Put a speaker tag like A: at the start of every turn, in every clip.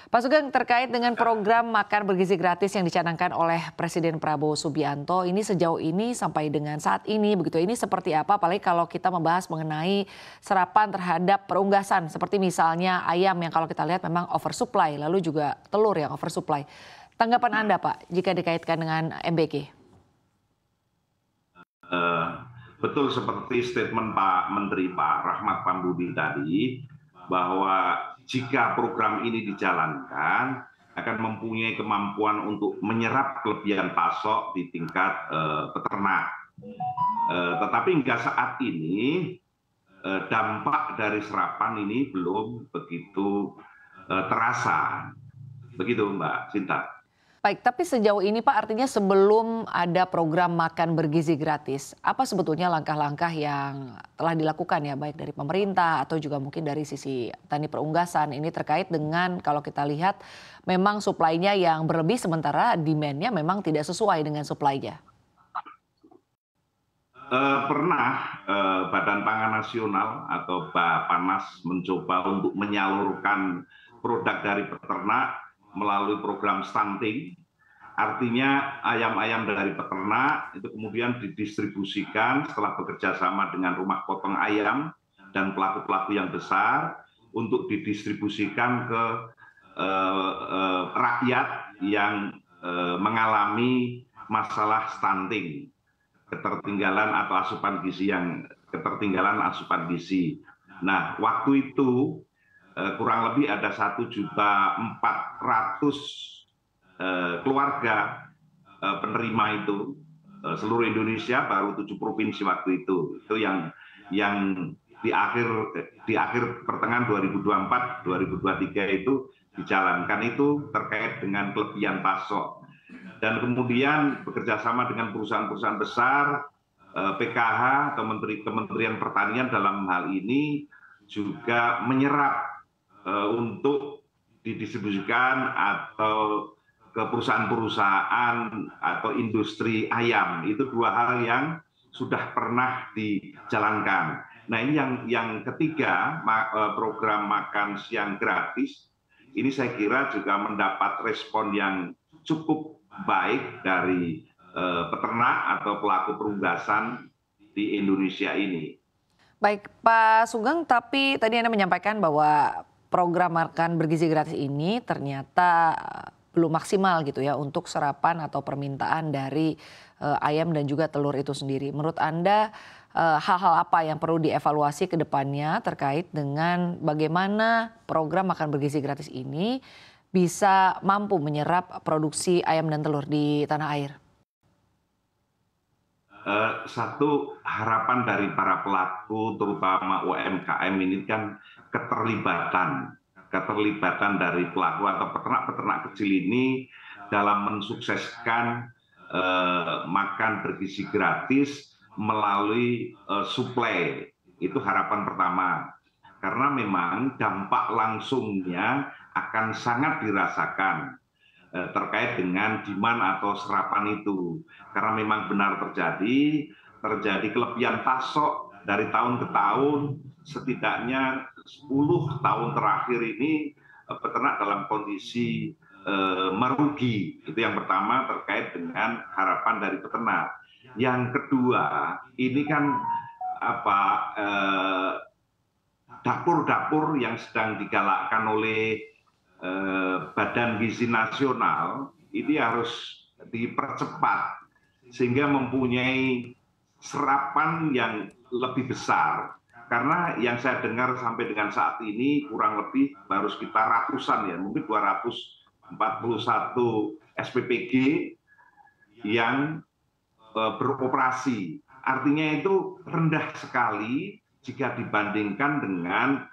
A: Pak Sugeng, terkait dengan program makan bergizi gratis yang dicanangkan oleh Presiden Prabowo Subianto, ini sejauh ini sampai dengan saat ini begitu, ini seperti apa? Apalagi kalau kita membahas mengenai serapan terhadap perunggasan, seperti misalnya ayam yang kalau kita lihat memang oversupply, lalu juga telur yang oversupply. Tanggapan Anda Pak, jika dikaitkan dengan MBG?
B: Betul seperti statement Pak Menteri Pak Rahmat Pambudi tadi, bahwa jika program ini dijalankan akan mempunyai kemampuan untuk menyerap kelebihan pasok di tingkat peternak. Tetapi hingga saat ini dampak dari serapan ini belum begitu terasa. Begitu Mbak Sinta.
A: Baik, tapi sejauh ini Pak artinya sebelum ada program makan bergizi gratis, apa sebetulnya langkah-langkah yang telah dilakukan ya baik dari pemerintah atau juga mungkin dari sisi tani perunggasan ini terkait dengan kalau kita lihat memang suplainya yang berlebih sementara demand-nya memang tidak sesuai dengan supply-nya.
B: Pernah Badan Pangan Nasional atau Bappenas mencoba untuk menyalurkan produk dari peternak melalui program stunting, artinya ayam-ayam dari peternak itu kemudian didistribusikan setelah bekerja sama dengan rumah potong ayam dan pelaku-pelaku yang besar untuk didistribusikan ke rakyat yang mengalami masalah stunting, ketertinggalan atau asupan gizi ketertinggalan asupan gizi. Nah, waktu itu kurang lebih ada 1.400.000 keluarga penerima itu seluruh Indonesia, baru 7 provinsi waktu itu yang di akhir pertengahan 2024-2023 itu dijalankan itu terkait dengan kelebihan pasok. Dan kemudian bekerjasama dengan perusahaan-perusahaan besar, PKH atau Kementerian Pertanian dalam hal ini juga menyerap untuk didistribusikan atau ke perusahaan-perusahaan atau industri ayam. Itu dua hal yang sudah pernah dijalankan. Nah, ini yang ketiga, program makan siang gratis. Ini saya kira juga mendapat respon yang cukup baik dari peternak atau pelaku perunggasan di Indonesia ini.
A: Baik Pak Sugeng, tapi tadi Anda menyampaikan bahwa program makan bergizi gratis ini ternyata belum maksimal gitu ya untuk serapan atau permintaan dari ayam dan juga telur itu sendiri. Menurut Anda hal-hal apa yang perlu dievaluasi ke depannya terkait dengan bagaimana program makan bergizi gratis ini bisa mampu menyerap produksi ayam dan telur di tanah air?
B: Satu harapan dari para pelaku terutama UMKM ini kan keterlibatan dari pelaku atau peternak-peternak kecil ini dalam mensukseskan makan bergizi gratis melalui suplai. Itu harapan pertama. Karena memang dampak langsungnya akan sangat dirasakan terkait dengan demand atau serapan itu. Karena memang benar terjadi kelebihan pasok dari tahun ke tahun, setidaknya 10 tahun terakhir ini peternak dalam kondisi merugi. Itu yang pertama terkait dengan harapan dari peternak. Yang kedua, ini kan dapur-dapur yang sedang digalakkan oleh Badan Gizi Nasional ini harus dipercepat sehingga mempunyai serapan yang lebih besar. Karena yang saya dengar sampai dengan saat ini kurang lebih baru sekitar ratusan ya, mungkin 241 SPPG yang beroperasi. Artinya itu rendah sekali jika dibandingkan dengan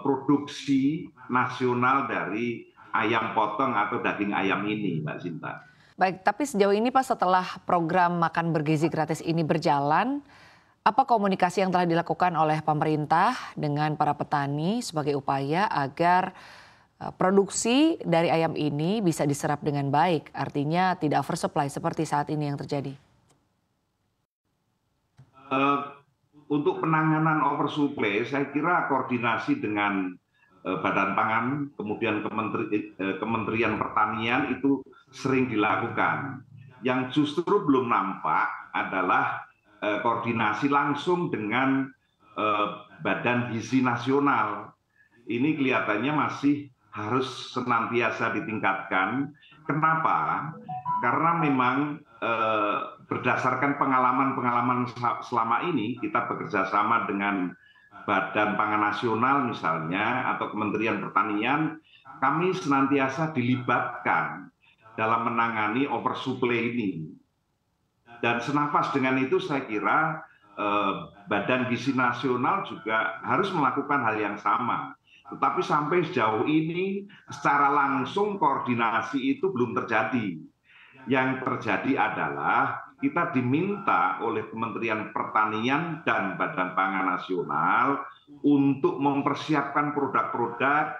B: produksi nasional dari ayam potong atau daging ayam ini, Mbak Sinta.
A: Baik, tapi sejauh ini Pak setelah program makan bergizi gratis ini berjalan, apa komunikasi yang telah dilakukan oleh pemerintah dengan para petani sebagai upaya agar produksi dari ayam ini bisa diserap dengan baik, artinya tidak oversupply seperti saat ini yang terjadi?
B: Untuk penanganan oversupply, saya kira koordinasi dengan Badan Pangan, kemudian Kementerian Pertanian itu sering dilakukan. Yang justru belum nampak adalah koordinasi langsung dengan Badan Gizi Nasional. Ini kelihatannya masih harus senantiasa ditingkatkan. Kenapa? Karena memang berdasarkan pengalaman-pengalaman selama ini, kita bekerja sama dengan Badan Pangan Nasional misalnya, atau Kementerian Pertanian, kami senantiasa dilibatkan dalam menangani oversupply ini. Dan senafas dengan itu saya kira Badan Gizi Nasional juga harus melakukan hal yang sama. Tetapi sampai sejauh ini secara langsung koordinasi itu belum terjadi. Yang terjadi adalah kita diminta oleh Kementerian Pertanian dan Badan Pangan Nasional untuk mempersiapkan produk-produk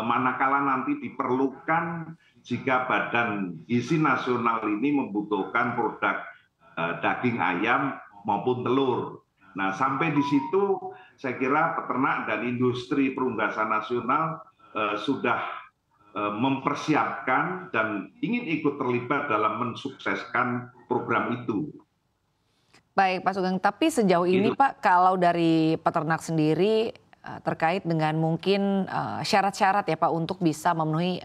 B: manakala nanti diperlukan jika Badan Gizi Nasional ini membutuhkan produk daging ayam maupun telur. Nah, sampai di situ saya kira peternak dan industri perunggasan nasional sudah mempersiapkan dan ingin ikut terlibat dalam mensukseskan program itu.
A: Baik Pak Sugeng, tapi sejauh ini Pak, kalau dari peternak sendiri terkait dengan mungkin syarat-syarat ya Pak untuk bisa memenuhi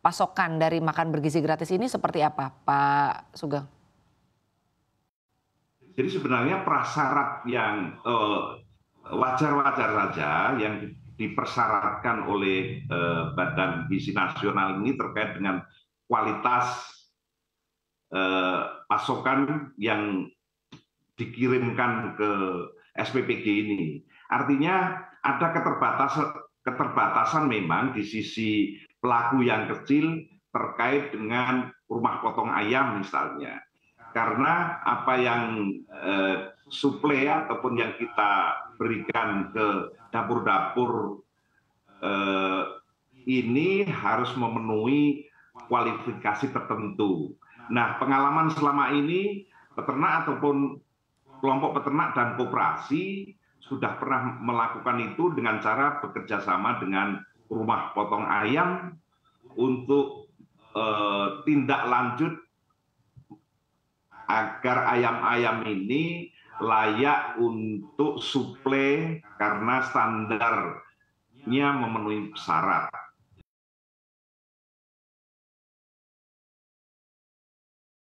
A: pasokan dari makan bergizi gratis ini seperti apa Pak Sugeng?
B: Jadi sebenarnya prasyarat yang wajar-wajar saja yang dipersyaratkan oleh Badan Gizi Nasional ini terkait dengan kualitas pasokan yang dikirimkan ke SPPG ini. Artinya ada keterbatasan memang di sisi pelaku yang kecil terkait dengan rumah potong ayam misalnya. Karena apa yang suplai ataupun yang kita berikan ke dapur-dapur ini harus memenuhi kualifikasi tertentu. Nah, pengalaman selama ini peternak ataupun kelompok peternak dan koperasi sudah pernah melakukan itu dengan cara bekerja sama dengan rumah potong ayam untuk tindak lanjut agar ayam-ayam ini layak untuk suplai karena standarnya memenuhi syarat.